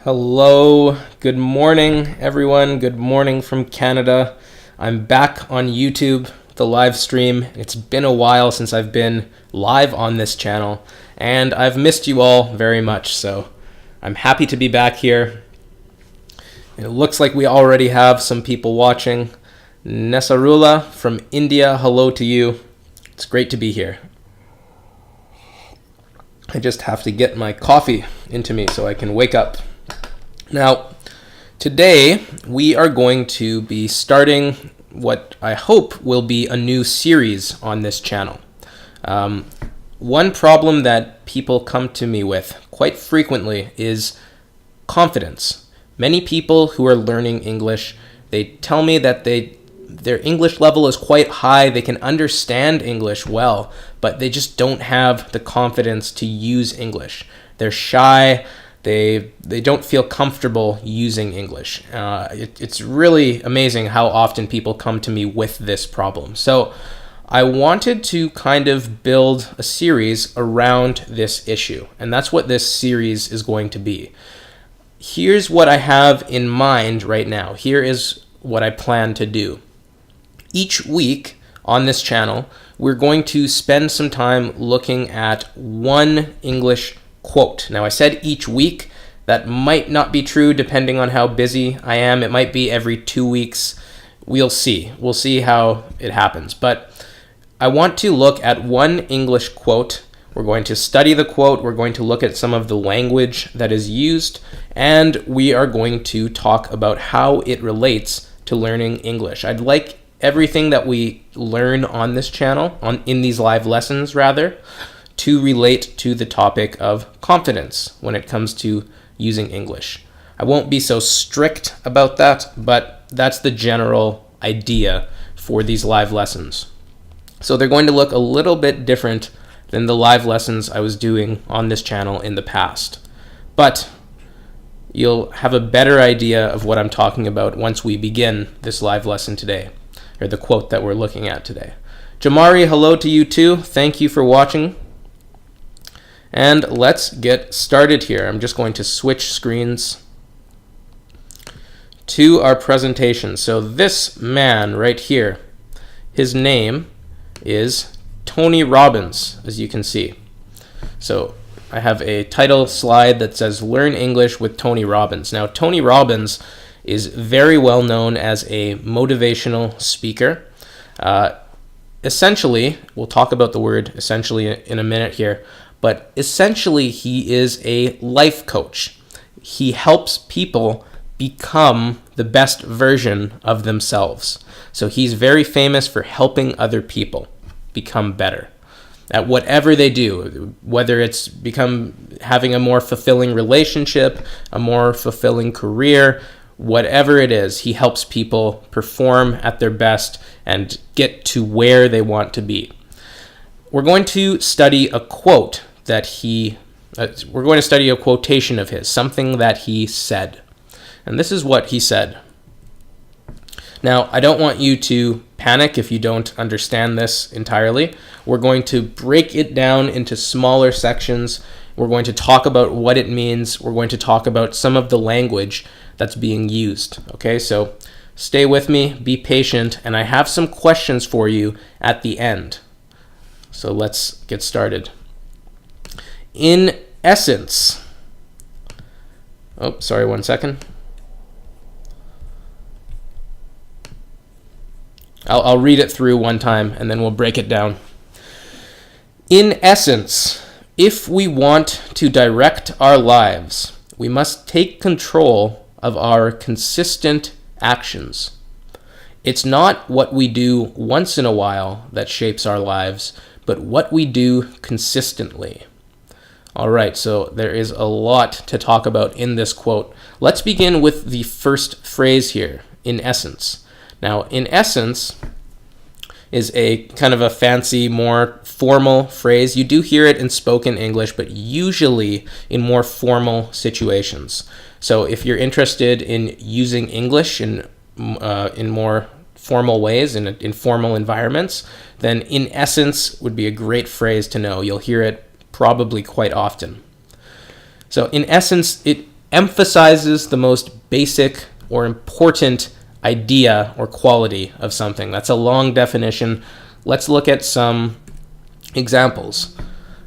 Hello, good morning everyone, good morning from Canada. I'm back on YouTube, the live stream. It's been a while since I've been live on this channel, and I've missed you all very much, so I'm happy to be back here. It looks like we already have some people watching. Nesarula from India, hello to you. It's great to be here. I just have to get my coffee into me so I can wake up. Now, today we are going to be starting what I hope will be a new series on this channel. One problem that people come to me with quite frequently is confidence. Many people who are learning English, they tell me that their English level is quite high, they can understand English well, but they just don't have the confidence to use English. They're shy. They don't feel comfortable using English. It's really amazing how often people come to me with this problem. So I wanted to kind of build a series around this issue, and that's what this series is going to be. Here's what I have in mind right now. Here is what I plan to do. Each week on this channel, we're going to spend some time looking at one English quote. Now, I said each week. That might not be true depending on how busy I am. It might be every 2 weeks. We'll see. We'll see how it happens. But I want to look at one English quote. We're going to study the quote. We're going to look at some of the language that is used. And we are going to talk about how it relates to learning English. I'd like everything that we learn on this channel, in these live lessons rather, to relate to the topic of confidence when it comes to using English. I won't be so strict about that, but that's the general idea for these live lessons. So they're going to look a little bit different than the live lessons I was doing on this channel in the past. But you'll have a better idea of what I'm talking about once we begin this live lesson today, or the quote that we're looking at today. Jamari, hello to you too. Thank you for watching. And let's get started here. I'm just going to switch screens to our presentation. So this man right here, his name is Tony Robbins, as you can see. So I have a title slide that says Learn English with Tony Robbins. Now, Tony Robbins is very well known as a motivational speaker. Essentially, we'll talk about the word essentially in a minute here, but essentially he is a life coach. He helps people become the best version of themselves. So he's very famous for helping other people become better at whatever they do, whether it's having a more fulfilling relationship, a more fulfilling career, whatever it is, he helps people perform at their best and get to where they want to be. We're going to study a quote we're going to study a quotation of his, something that he said. And this is what he said. Now, I don't want you to panic if you don't understand this entirely. We're going to break it down into smaller sections. We're going to talk about what it means. We're going to talk about some of the language that's being used. Okay, so stay with me, be patient, and I have some questions for you at the end. So let's get started. In essence, sorry, 1 second. I'll read it through one time and then we'll break it down. In essence, if we want to direct our lives, we must take control of our consistent actions. It's not what we do once in a while that shapes our lives, but what we do consistently. All right, so there is a lot to talk about in this quote. Let's begin with the first phrase here, in essence. Now, in essence is a kind of a fancy, more formal phrase. You do hear it in spoken English, but usually in more formal situations. So if you're interested in using English in more formal ways, in formal environments, then in essence would be a great phrase to know. You'll hear it probably quite often. So in essence, it emphasizes the most basic or important idea or quality of something. That's a long definition. Let's look at some examples.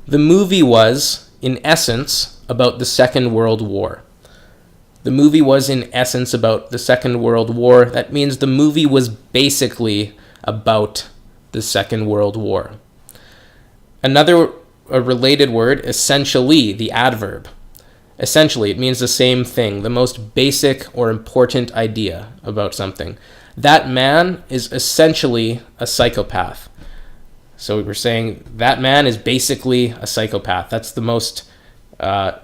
The movie was, in essence, about the Second World War. The movie was, in essence, about the Second World War. That means the movie was basically about the Second World War. Another related word, essentially, the adverb. Essentially, it means the same thing, the most basic or important idea about something. That man is essentially a psychopath. So we're saying that man is basically a psychopath. That's the most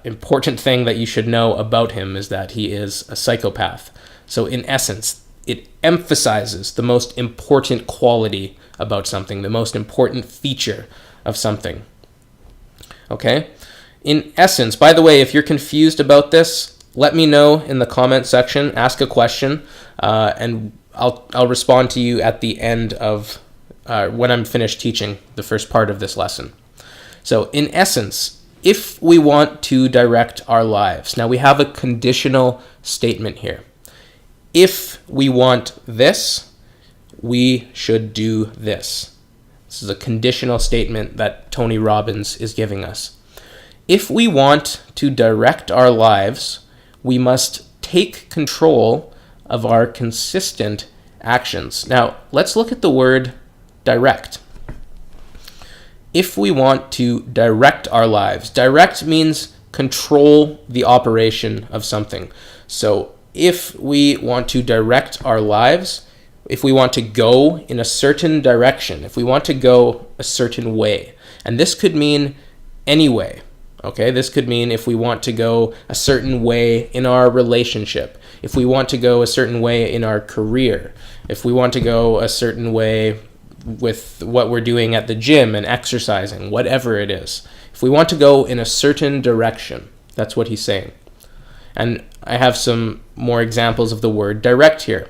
important thing that you should know about him, is that he is a psychopath. So in essence, it emphasizes the most important quality about something, the most important feature of something. Okay? In essence, by the way, if you're confused about this, let me know in the comment section, ask a question, and I'll respond to you at the end of when I'm finished teaching the first part of this lesson. So in essence, if we want to direct our lives, now we have a conditional statement here. If we want this, we should do this. This is a conditional statement that Tony Robbins is giving us. If we want to direct our lives, we must take control of our consistent actions. Now, let's look at the word direct. If we want to direct our lives, direct means control the operation of something. So if we want to direct our lives, if we want to go in a certain direction, if we want to go a certain way, and this could mean any way. Okay, this could mean if we want to go a certain way in our relationship, if we want to go a certain way in our career, if we want to go a certain way with what we're doing at the gym and exercising, whatever it is. If we want to go in a certain direction, that's what he's saying. And I have some more examples of the word direct here.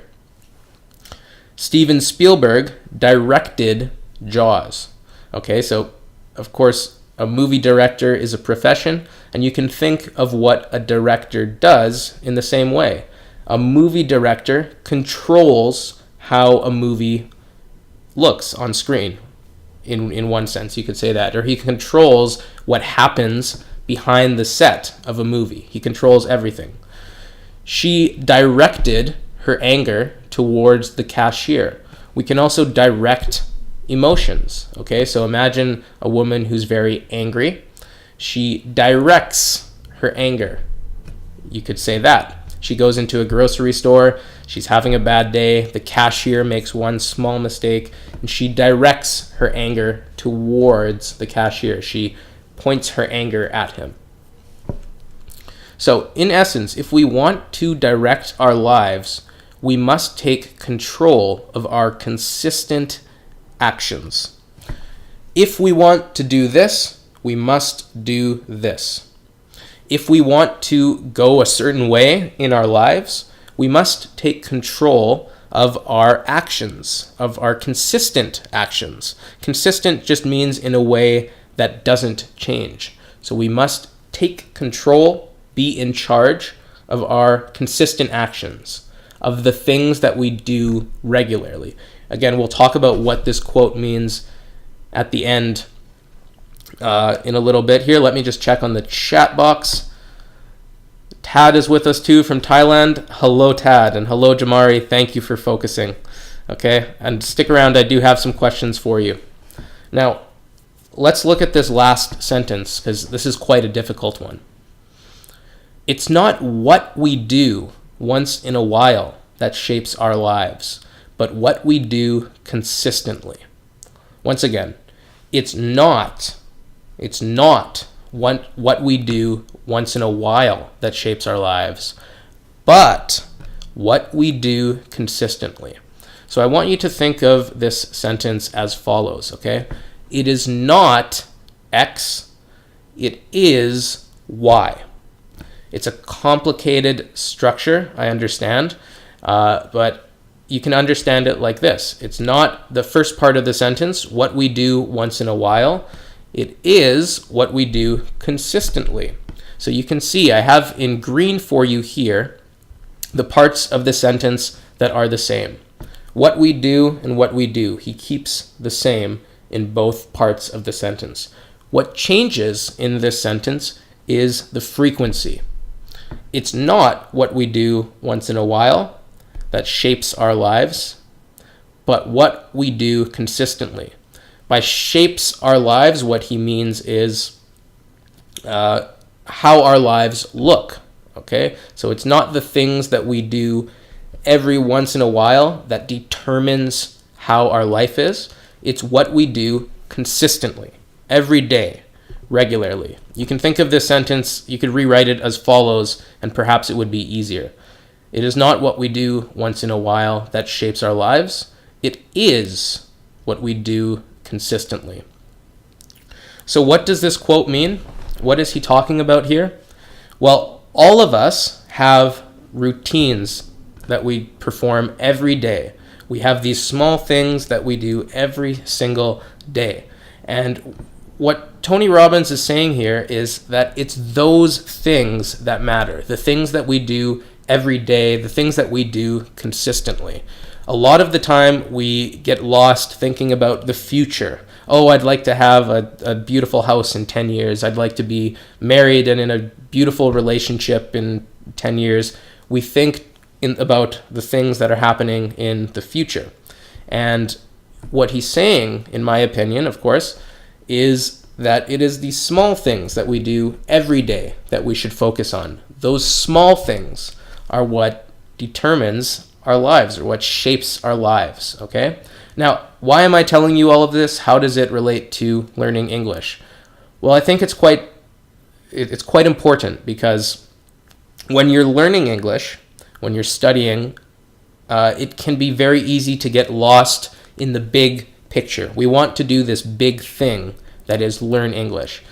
Steven Spielberg directed Jaws. Okay, so of course, a movie director is a profession, and you can think of what a director does in the same way. A movie director controls how a movie looks on screen. In one sense, you could say that. Or he controls what happens behind the set of a movie. He controls everything. She directed her anger towards the cashier. We can also direct emotions. Okay, so imagine a woman who's very angry. She directs her anger. You could say that. She goes into a grocery store. She's having a bad day. The cashier makes one small mistake, and she directs her anger towards the cashier. She points her anger at him. So, in essence, if we want to direct our lives, we must take control of our consistent actions. If we want to do this, we must do this. If we want to go a certain way in our lives, we must take control of our actions, of our consistent actions. Consistent just means in a way that doesn't change. So we must take control, be in charge of our consistent actions, of the things that we do regularly. Again, we'll talk about what this quote means at the end in a little bit here. Let me just check on the chat box. Tad is with us too from Thailand. Hello, Tad, and hello, Jamari. Thank you for focusing. Okay, and stick around. I do have some questions for you. Now, let's look at this last sentence, because this is quite a difficult one. It's not what we do once in a while that shapes our lives, but what we do consistently. Once again, it's not what we do once in a while that shapes our lives, but what we do consistently. So I want you to think of this sentence as follows, okay? It is not X, it is Y. It's a complicated structure, I understand, but you can understand it like this. It's not the first part of the sentence, what we do once in a while. It is what we do consistently. So you can see I have in green for you here the parts of the sentence that are the same. What we do and what we do, he keeps the same in both parts of the sentence. What changes in this sentence is the frequency. It's not what we do once in a while that shapes our lives, but what we do consistently. By shapes our lives, what he means is how our lives look. Okay? So it's not the things that we do every once in a while that determines how our life is. It's what we do consistently, every day, regularly. You can think of this sentence, you could rewrite it as follows, and perhaps it would be easier. It is not what we do once in a while that shapes our lives. It is what we do consistently. So what does this quote mean? What is he talking about here? Well, all of us have routines that we perform every day. We have these small things that we do every single day. And what Tony Robbins is saying here is that it's those things that matter, the things that we do every day, the things that we do consistently. A lot of the time we get lost thinking about the future. Oh, I'd like to have a beautiful house in 10 years. I'd like to be married and in a beautiful relationship in 10 years. We think about the things that are happening in the future. And what he's saying, in my opinion, of course, is that it is these small things that we do every day that we should focus on. Those small things are what determines our lives, or what shapes our lives, okay? Now, why am I telling you all of this? How does it relate to learning English? Well, I think it's quite important, because when you're learning English, when you're studying, it can be very easy to get lost in the big picture. We want to do this big thing that is learn English.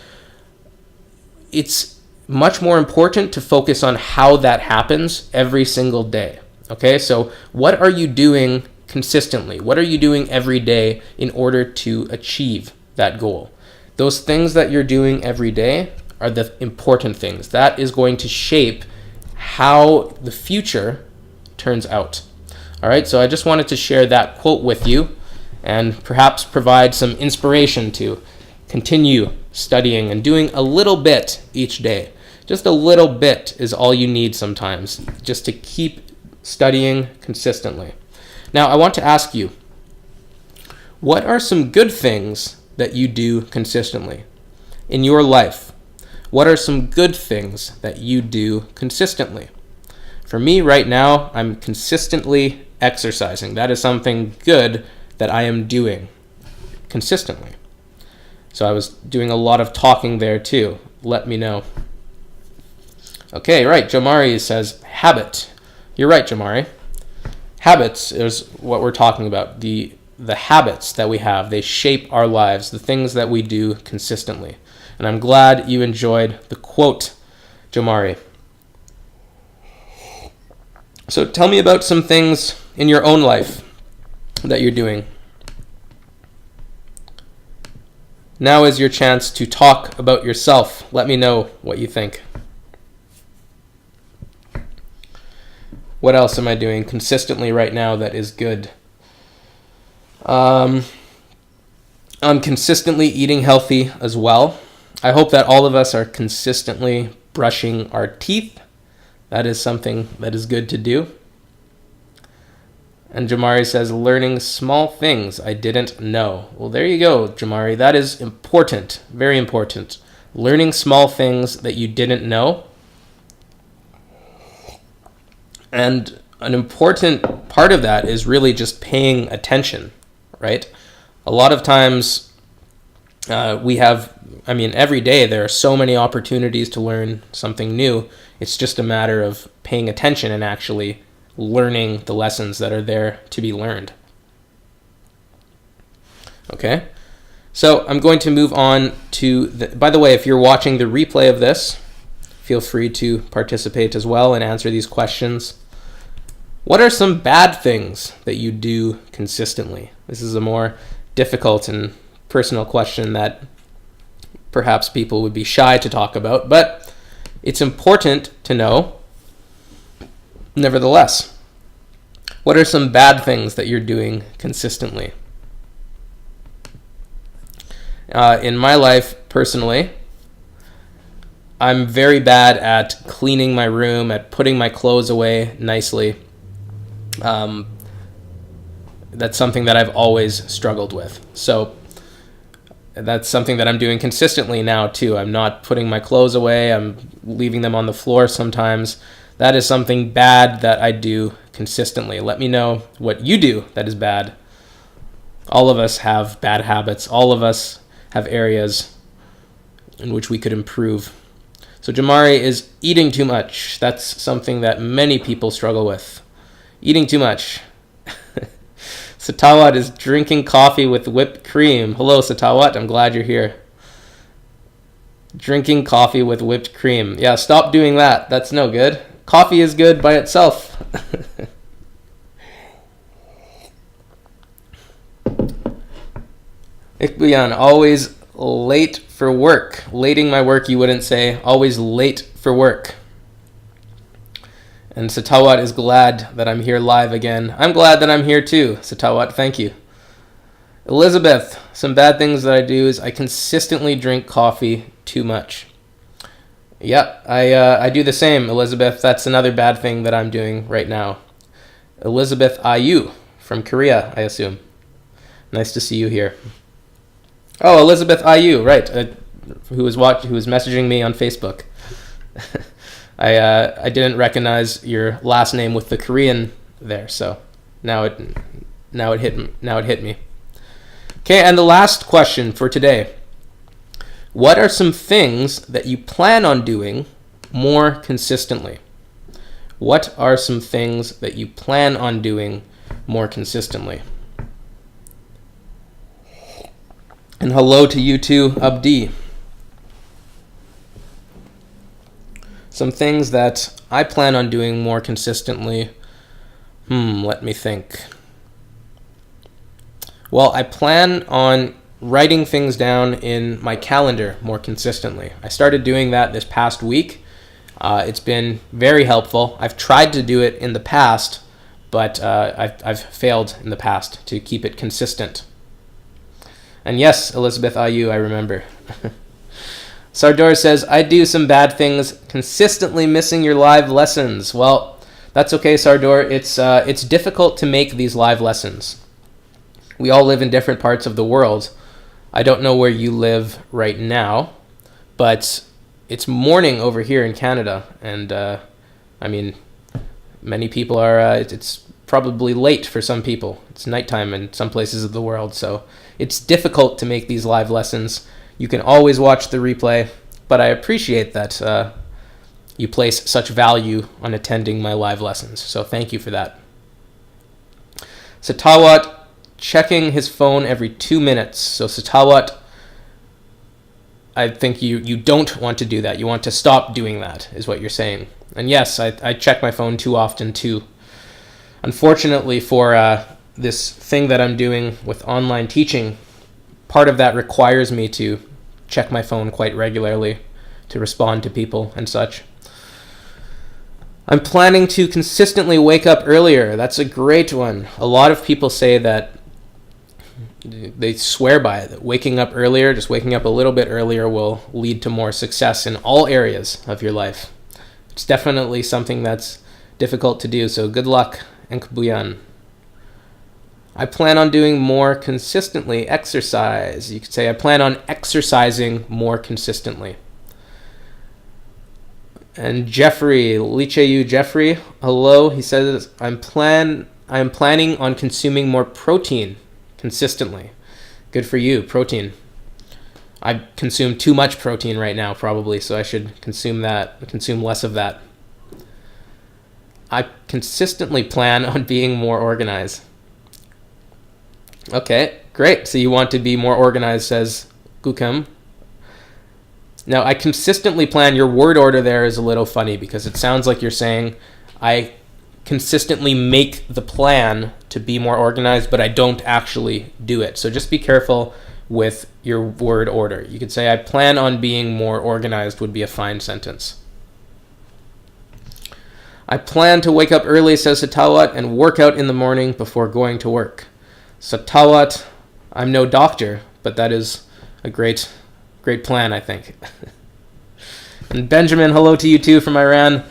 It's much more important to focus on how that happens every single day. Okay, so what are you doing consistently? What are you doing every day in order to achieve that goal? Those things that you're doing every day are the important things. That is going to shape how the future turns out. All right, so I just wanted to share that quote with you and perhaps provide some inspiration to continue studying and doing a little bit each day. Just a little bit is all you need sometimes, just to keep studying consistently. Now, I want to ask you, what are some good things that you do consistently in your life? What are some good things that you do consistently? For me right now, I'm consistently exercising. That is something good that I am doing consistently. So I was doing a lot of talking there too. Let me know. Okay, right. Jamari says habit. You're right, Jamari. Habits is what we're talking about. The habits that we have, they shape our lives, the things that we do consistently. And I'm glad you enjoyed the quote, Jamari. So tell me about some things in your own life that you're doing. Now is your chance to talk about yourself. Let me know what you think. What else am I doing consistently right now that is good? I'm consistently eating healthy as well. I hope that all of us are consistently brushing our teeth. That is something that is good to do. And Jamari says, learning small things I didn't know. Well, there you go, Jamari. That is important, very important. Learning small things that you didn't know. And an important part of that is really just paying attention, right? A lot of times every day there are so many opportunities to learn something new. It's just a matter of paying attention and actually learning the lessons that are there to be learned. Okay? So I'm going to move on to, by the way, if you're watching the replay of this, feel free to participate as well and answer these questions. What are some bad things that you do consistently? This is a more difficult and personal question that perhaps people would be shy to talk about, but It's important to know, nevertheless, what are some bad things that you're doing consistently? In my life, personally, I'm very bad at cleaning my room, at putting my clothes away nicely. That's something that I've always struggled with. So that's something that I'm doing consistently now too. I'm not putting my clothes away. I'm leaving them on the floor sometimes. That is something bad that I do consistently. Let me know what you do that is bad. All of us have bad habits. All of us have areas in which we could improve. So Jamari is eating too much. That's something that many people struggle with. Eating too much. Satawat is drinking coffee with whipped cream. Hello, Satawat. I'm glad you're here. Drinking coffee with whipped cream. Yeah, stop doing that. That's no good. Coffee is good by itself. Ikbuyan, always late for work. Lating my work, you wouldn't say. Always late for work. And Satawat is glad that I'm here live again. I'm glad that I'm here too, Satawat. Thank you. Elizabeth, some bad things that I do is I consistently drink coffee too much. Yeah, I do the same, Elizabeth. That's another bad thing that I'm doing right now. Elizabeth IU from Korea, I assume. Nice to see you here. Oh, Elizabeth IU, right? Who was messaging me on Facebook. I didn't recognize your last name with the Korean there, so now it hit me. Okay, and the last question for today. What are some things that you plan on doing more consistently? What are some things that you plan on doing more consistently? And hello to you too, Abdi. Some things that I plan on doing more consistently. Let me think. Well, I plan on writing things down in my calendar more consistently. I started doing that this past week. It's been very helpful. I've tried to do it in the past, but I've failed in the past to keep it consistent. And yes, Elizabeth IU, I remember. Sardor says, I do some bad things, consistently missing your live lessons. Well, that's okay, Sardor. It's difficult to make these live lessons. We all live in different parts of the world. I don't know where you live right now, but it's morning over here in Canada. And, many people are, it's probably late for some people. It's nighttime in some places of the world, so it's difficult to make these live lessons. You can always watch the replay, but I appreciate that you place such value on attending my live lessons, so thank you for that. Satawat checking his phone every 2 minutes. So Satawat, I think you don't want to do that. You want to stop doing that, is what you're saying. And yes, I check my phone too often too. Unfortunately for this thing that I'm doing with online teaching, part of that requires me to check my phone quite regularly to respond to people and such. I'm planning to consistently wake up earlier. That's a great one. A lot of people say that they swear by it, that waking up earlier, just waking up a little bit earlier will lead to more success in all areas of your life. It's definitely something that's difficult to do, so good luck, Nkbuyan. I plan on doing more consistently exercise. You could say I plan on exercising more consistently. And Jeffrey, Licheyu Jeffrey, hello. He says I am planning on consuming more protein consistently. Good for you, protein. I consume too much protein right now probably, so I should consume less of that. I consistently plan on being more organized. Okay, great. So you want to be more organized, says Gukem. Now, I consistently plan. Your word order there is a little funny because it sounds like you're saying I consistently make the plan to be more organized, but I don't actually do it. So just be careful with your word order. You could say I plan on being more organized would be a fine sentence. I plan to wake up early, says Satawat, and work out in the morning before going to work. Satawat, I'm no doctor, but that is a great plan, I think. And Benjamin, hello to you too from Iran.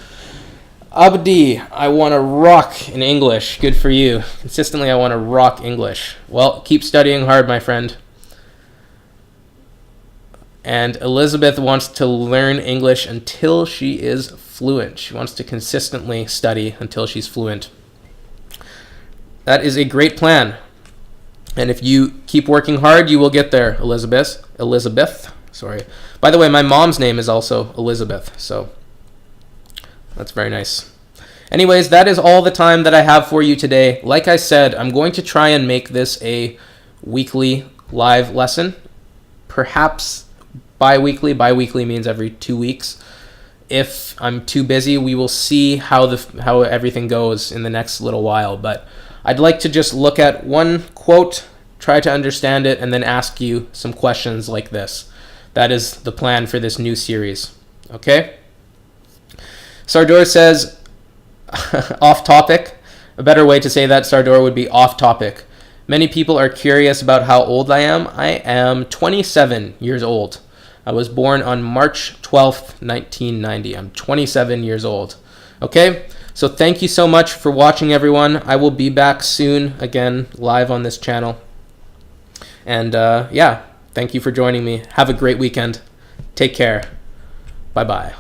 Abdi, I want to rock in English. Good for you. Consistently, I want to rock English. Well, keep studying hard, my friend. And Elizabeth wants to learn English until she is fluent. She wants to consistently study until she's fluent. That is a great plan. And if you keep working hard, you will get there, Elizabeth. Sorry. By the way, my mom's name is also Elizabeth, so that's very nice. Anyways, that is all the time that I have for you today. Like I said, I'm going to try and make this a weekly live lesson. Perhaps bi-weekly. Bi-weekly means every 2 weeks. If I'm too busy, we will see how everything goes in the next little while. But I'd like to just look at one quote, try to understand it, and then ask you some questions like this. That is the plan for this new series. Okay? Sardor says, off topic. A better way to say that, Sardor, would be off topic. Many people are curious about how old I am. I am 27 years old. I was born on March 12th, 1990. I'm 27 years old. Okay? So thank you so much for watching, everyone. I will be back soon, again, live on this channel. And yeah, thank you for joining me. Have a great weekend. Take care. Bye-bye.